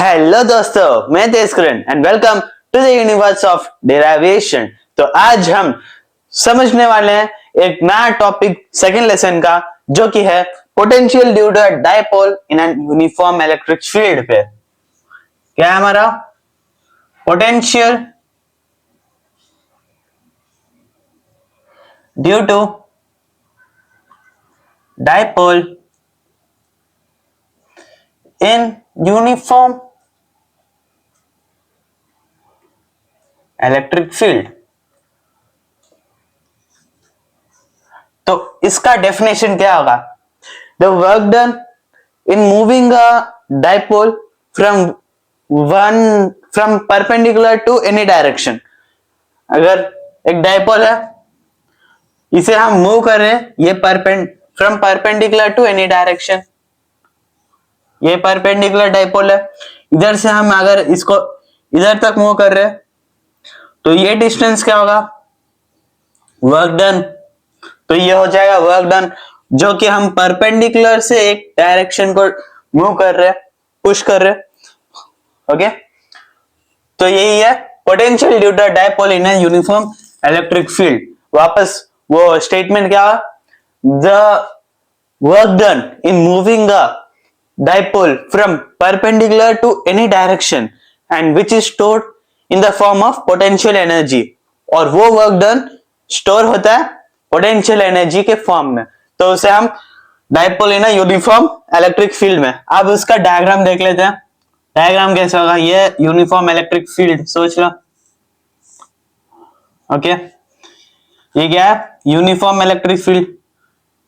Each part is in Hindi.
हेलो दोस्तों, मैं Tejkaran and welcome to the universe of derivation. तो आज हम समझने वाले हैं एक नया टॉपिक सेकंड लेसन का, जो कि है potential due to dipole in an uniform electric field पे। क्या है हमारा potential due to dipole in uniform electric field. तो इसका डेफिनेशन क्या होगा? The work done in moving a dipole from perpendicular to any direction. अगर एक डाइपोल है, इसे हम मूव कर रहे हैं, ये from perpendicular to any direction, ये परपेंडिकुलर डाइपोल है। इधर से हम अगर इसको इधर तक मूव कर रहे हैं, तो ये डिस्टेंस क्या होगा? Work done. तो ये हो जाएगा वर्क डन, जो कि हम परपेंडिकुलर से एक डायरेक्शन को मूव कर रहे हैं, पुश कर रहे हैं। ओके, तो यही है potential due to dipole in a uniform electric field. वापस वो स्टेटमेंट क्या है? The work done in moving a dipole from perpendicular to any direction and which is stored in the form of potential energy. और वो वर्क डन स्टोर होता है पोटेंशियल एनर्जी के फॉर्म में। तो उसे हम dipole in uniform electric field में। अब उसका डायग्राम देख लेते हैं। डायग्राम कैसे होगा? ये यूनिफॉर्म इलेक्ट्रिक फील्ड सोच लो। ओके, ये क्या है? Uniform electric field.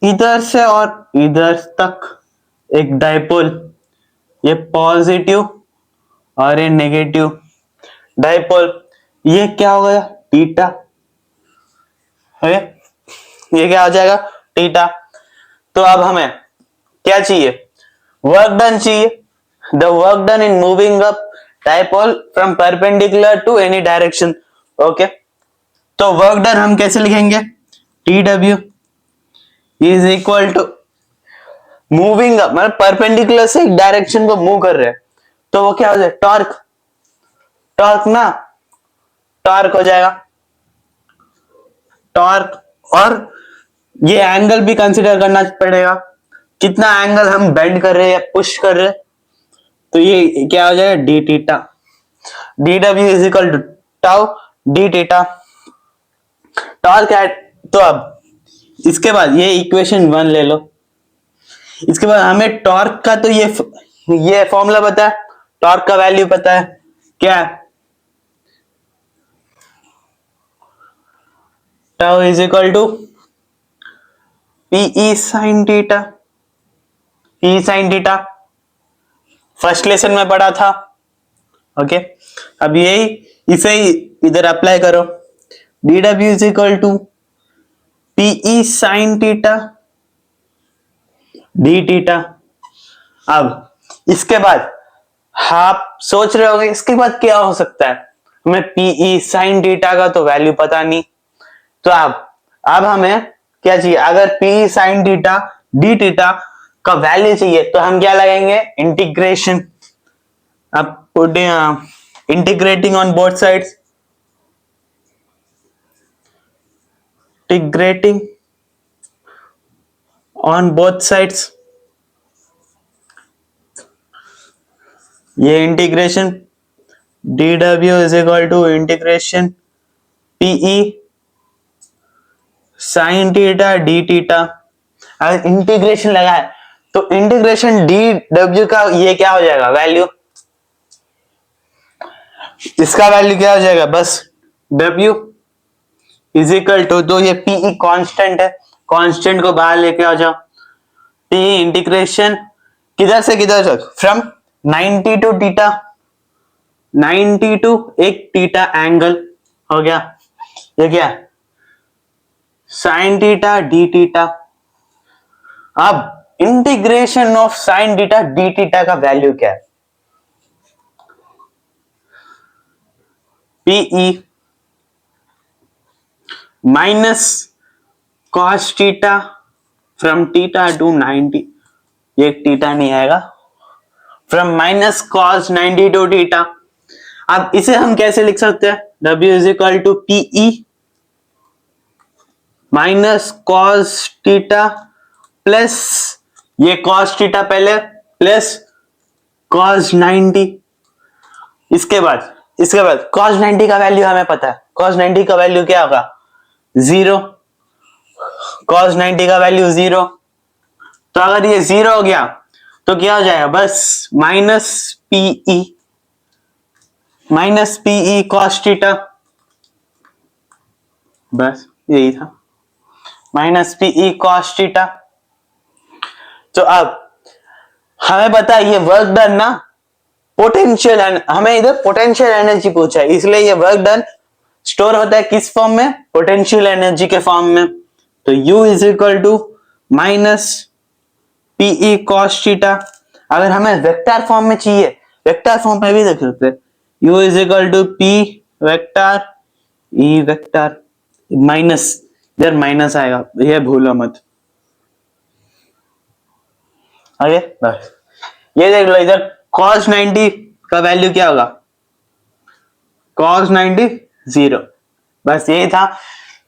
इधर से और इधर तक एक डाइपोल, ये पॉजिटिव और ये नेगेटिव डाइपोल। ये क्या हो गया? थीटा। ये क्या हो जाएगा? थीटा। तो अब हमें क्या चाहिए? वर्क डन चाहिए। The work done in moving up dipole from perpendicular to any direction. Okay, तो वर्क डन हम कैसे लिखेंगे? T W is equal to moving up, मतलब परपेंडिकुलर से एक डायरेक्शन को मूव कर रहे हैं, तो वो क्या हो जाए? टॉर्क। टॉर्क ना, टॉर्क हो जाएगा टॉर्क। और ये एंगल भी कंसीडर करना पड़ेगा, कितना एंगल हम बेंड कर रहे हैं या पुश कर रहे हैं। तो ये क्या हो जाएगा? D theta. D W is equal to tau D theta. Torque है। तो अब इसके बाद ये इक्वेशन 1 ले लो। इसके बाद हमें टॉर्क का तो ये फॉर्मूला पता है, टॉर्क का वैल्यू पता है। क्या है? Tau is equal to P E sine theta. P sine theta first lesson में पढ़ा था। ओके, अब यही इसे ही इधर अप्लाई करो। D W is equal to P E sine theta D theta. अब इसके बाद आप सोच रहे होंगे इसके बाद क्या हो सकता है? हमें पीई साइन थीटा का तो वैल्यू पता नहीं। तो अब हमें क्या चाहिए? अगर P E sine theta D theta का वैल्यू चाहिए, तो हम क्या लगाएंगे? इंटीग्रेशन। अब integrating on both sides, integrating on both sides. ये integration D W is equal to integration P E sine theta D theta. अगर इंटीग्रेशन लगाए तो इंटीग्रेशन डी डब्ल्यू का ये क्या हो जाएगा? वैल्यू। इसका वैल्यू क्या हो जाएगा? बस डब्ल्यू इज इक्वल टू, तो ये पीई कांस्टेंट है, कांस्टेंट को बाहर लेके आ जाओ। पी इंटीग्रेशन किधर से किधर तक? From 90 to theta. 90 टू एक थीटा एंगल हो गया। ये क्या? Sine theta D theta. अब integration of sine theta D theta का वैल्यू क्या है? P E minus cos theta from theta to 90। ये थीटा नहीं आएगा, from minus cos 90 to theta. अब इसे हम कैसे लिख सकते हैं? W is equal to P E minus cos theta plus ये कॉस थीटा पहले प्लस कॉस 90। इसके बाद कॉस 90 का वैल्यू हमें पता है, कॉस 90 का वैल्यू क्या होगा? 0। कॉस 90 का वैल्यू 0, तो अगर ये 0 हो गया तो क्या हो जाएगा? बस माइनस पीई कॉस थीटा, बस यही था, माइनस पीई कॉस थीटा। तो अब हमें पता है ये वर्क डन ना पोटेंशियल, हमें इधर पोटेंशियल एनर्जी पूछा है, इसलिए ये वर्क डन स्टोर होता है किस फॉर्म में? पोटेंशियल एनर्जी के फॉर्म में। तो U is equal to minus P E cos theta. अगर हमें वेक्टर फॉर्म में चाहिए, वेक्टर फॉर्म में भी देख सकते हैं, U is equal to P vector E vector minus, इधर माइनस आएगा, ये भूलो मत। आगे बस ये देख लो, इधर cos 90 का वैल्यू क्या होगा? cos 90 0। बस यही था,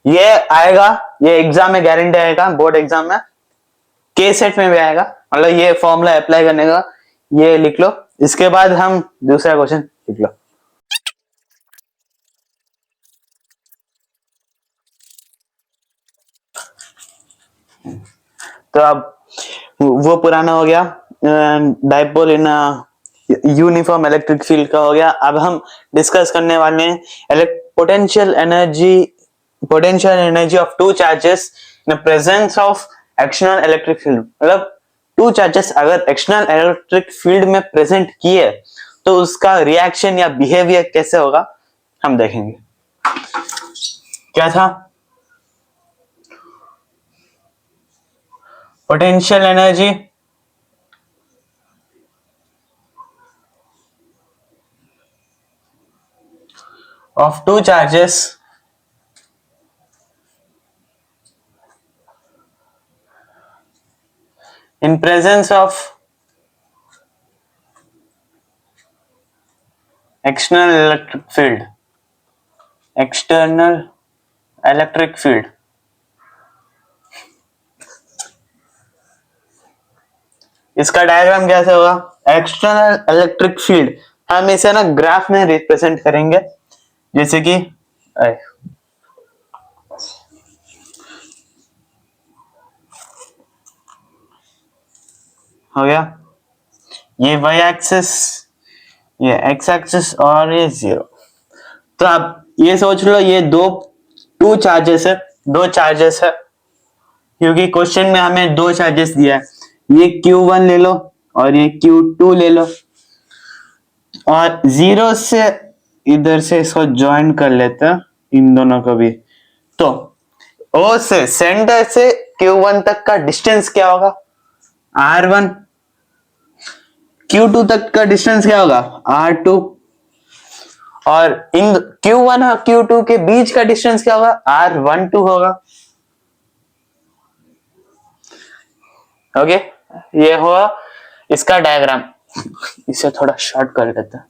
ये आएगा, ये एग्जाम में गारंटी आएगा, बोर्ड एग्जाम में के सेट में भी आएगा, मतलब ये फॉर्मूला अप्लाई करने का, ये लिख लो। इसके बाद हम दूसरा क्वेश्चन लिख लो। तो अब वो पुराना हो गया, dipole in uniform electric field का हो गया। अब हम डिस्कस करने वाले हैं potential energy of two charges in presence of external electric field. मतलब टू चार्जेस अगर एक्सटर्नल इलेक्ट्रिक फील्ड में प्रेजेंट किए तो उसका रिएक्शन या बिहेवियर कैसे होगा हम देखेंगे। क्या था? Potential energy of two charges in presence of external electric field इसका डायग्राम कैसे होगा? एक्सटर्नल इलेक्ट्रिक फील्ड हम इसे ना ग्राफ में रिप्रेजेंट करेंगे, जैसे कि हो गया ये y एक्सिस, ये x एक्सिस और ये 0। तो आप ये सोच लो ये दो चार्जेस है, क्योंकि क्वेश्चन में हमें दो चार्जेस दिया है, ये Q1 ले लो और ये Q2 ले लो, और 0 से इधर से इसको ज्वाइन कर लेते हैं इन दोनों को भी। तो O से सेंटर से Q1 तक का डिस्टेंस क्या होगा? R1। Q2 तक का डिस्टेंस क्या होगा? R2। और इन Q1 और Q2 के बीच का डिस्टेंस क्या होगा? R12 होगा। ओके, ये हुआ इसका डायग्राम। इसे थोड़ा शॉर्ट कर देते हैं,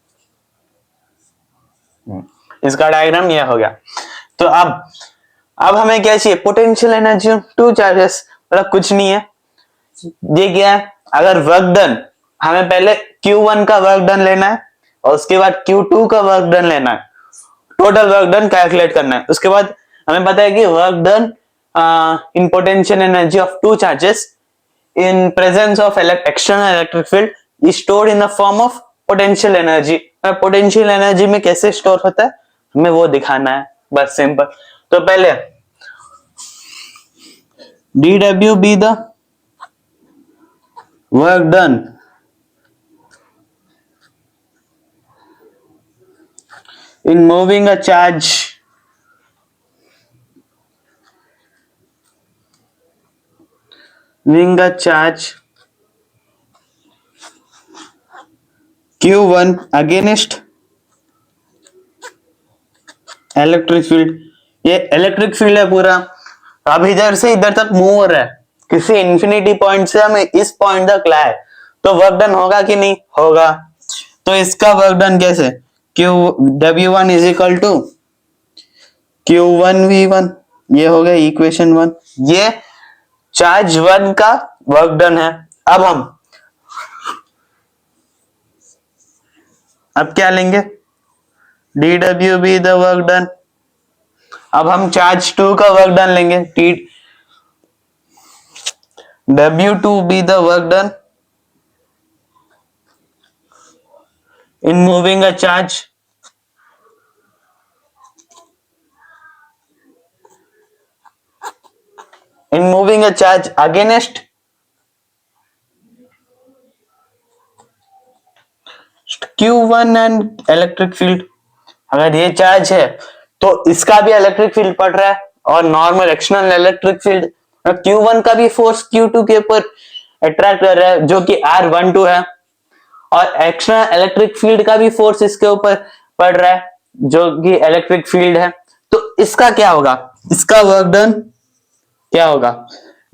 इसका डायग्राम ये हो गया। तो अब हमें क्या चाहिए? पोटेंशियल एनर्जी टू चार्जेस, मतलब कुछ नहीं है, ये क्या है? अगर वर्क डन, हमें पहले Q1 का वर्क डन लेना है और उसके बाद Q2 का वर्क डन लेना है, टोटल वर्क डन कैलकुलेट करना है। उसके बाद हमें पता है कि work done in potential energy of two charges in presence of external electric field is stored in the form of potential energy। Potential energy में कैसे स्टोर होता है हमें वो दिखाना है, बस सिंपल। तो पहले dW be the work done in moving a charge Q1 against electric field. ये इलेक्ट्रिक फील्ड है पूरा, अब इधर से इधर तक मूव हो रहा है, किसी इंफिनिटी पॉइंट से हमें इस पॉइंट तक लाए तो वर्क डन होगा कि नहीं होगा। तो इसका वर्क डन कैसे, Q W1 is equal to Q1V1, ये हो गया इक्वेशन 1, ये चार्ज 1 का वर्क डन है। अब क्या लेंगे, dWB द वर्क डन। अब हम चार्ज 2 का वर्क डन लेंगे, W2B the work done in moving a charge against Q1 and electric field. अगर ये चार्ज है तो इसका भी इलेक्ट्रिक फील्ड पड़ रहा है और normal external electric field, Q1 का भी फोर्स Q2 के ऊपर अट्रैक्ट कर रहा है जो कि R12 है, और एक्सटर्नल इलेक्ट्रिक फील्ड का भी फोर्स इसके ऊपर पड़ रहा है जो कि इलेक्ट्रिक फील्ड है। तो इसका क्या होगा, इसका वर्क डन क्या होगा,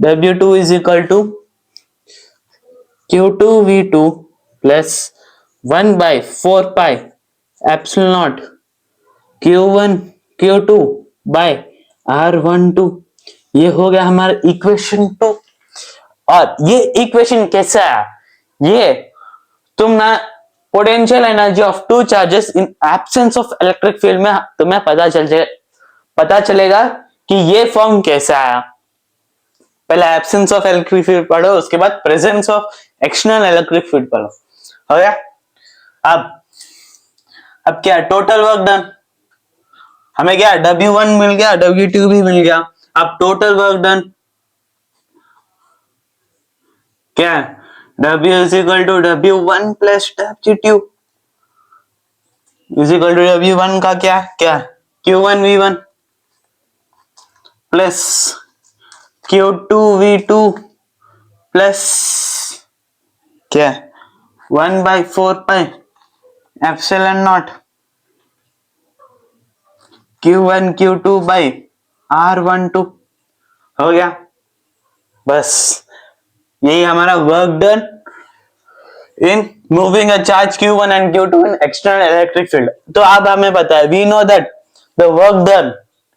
W2 is equal to Q2V2 plus 1/4 pi epsilon naught Q1 Q2 by R12। ये हो गया हमारा इक्वेशन 2। और ये इक्वेशन कैसा है, ये तुम ना potential energy of two charges in absence of electric field में तुम्हें पता चलेगा कि ये फॉर्म कैसा है। पहले एब्सेंस ऑफ इलेक्ट्रिक फील्ड पढ़ो, उसके बाद presence of external electric field पढ़ो, हो गया। अब क्या टोटल वर्क डन, हमें क्या W1 मिल गया, W2 भी मिल गया। अब टोटल वर्क डन क्या है, W is equal to W1 plus W2 is equal to W1 का क्या Q1V1 प्लस Q2V2 प्लस क्या 1/4 pi epsilon naught Q1 Q2 by R12, हो गया। बस यही हमारा work done in moving a charge Q1 and Q2 in external electric field. तो अब हमें पता है, we know that the work done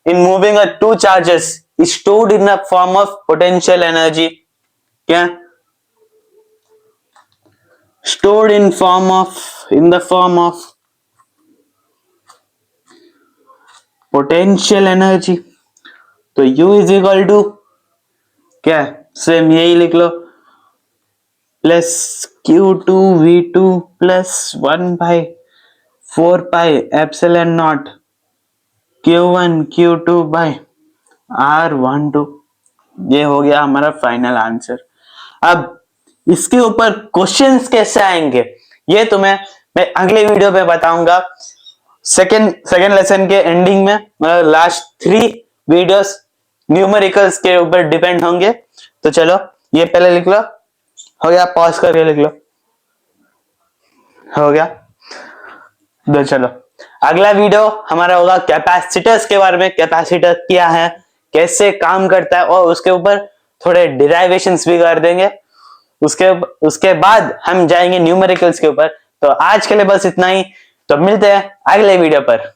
in moving a two charges is stored in the form of potential energy, क्या stored in the form of potential energy। तो U इज इक्वल टू क्या, सेम यही लिख लो, plus Q2V2 plus 1/4 pi epsilon naught Q1 Q2 by R12। ये हो गया हमारा फाइनल आंसर। अब इसके ऊपर क्वेश्चंस कैसे आएंगे ये तुम्हें मैं अगले वीडियो पे बताऊंगा, सेकेंड लेसन के एंडिंग में। मतलब लास्ट 3 वीडियोस न्यूमेरिकल्स के ऊपर डिपेंड होंगे। तो चलो ये पहले लिख लो, हो गया, पॉज करके लिख लो, हो गया। तो चलो अगला वीडियो हमारा होगा कैपेसिटर्स के बारे में, कैपेसिटर क्या है, कैसे काम करता है, और उसके ऊपर थोड़े डिराइवेशंस भी कर देंगे। उसके बाद हम जाएंगे न्यूमेरिकल्स के ऊपर। तो आज के लिए बस इतना ही, तो मिलते हैं अगले वीडियो पर।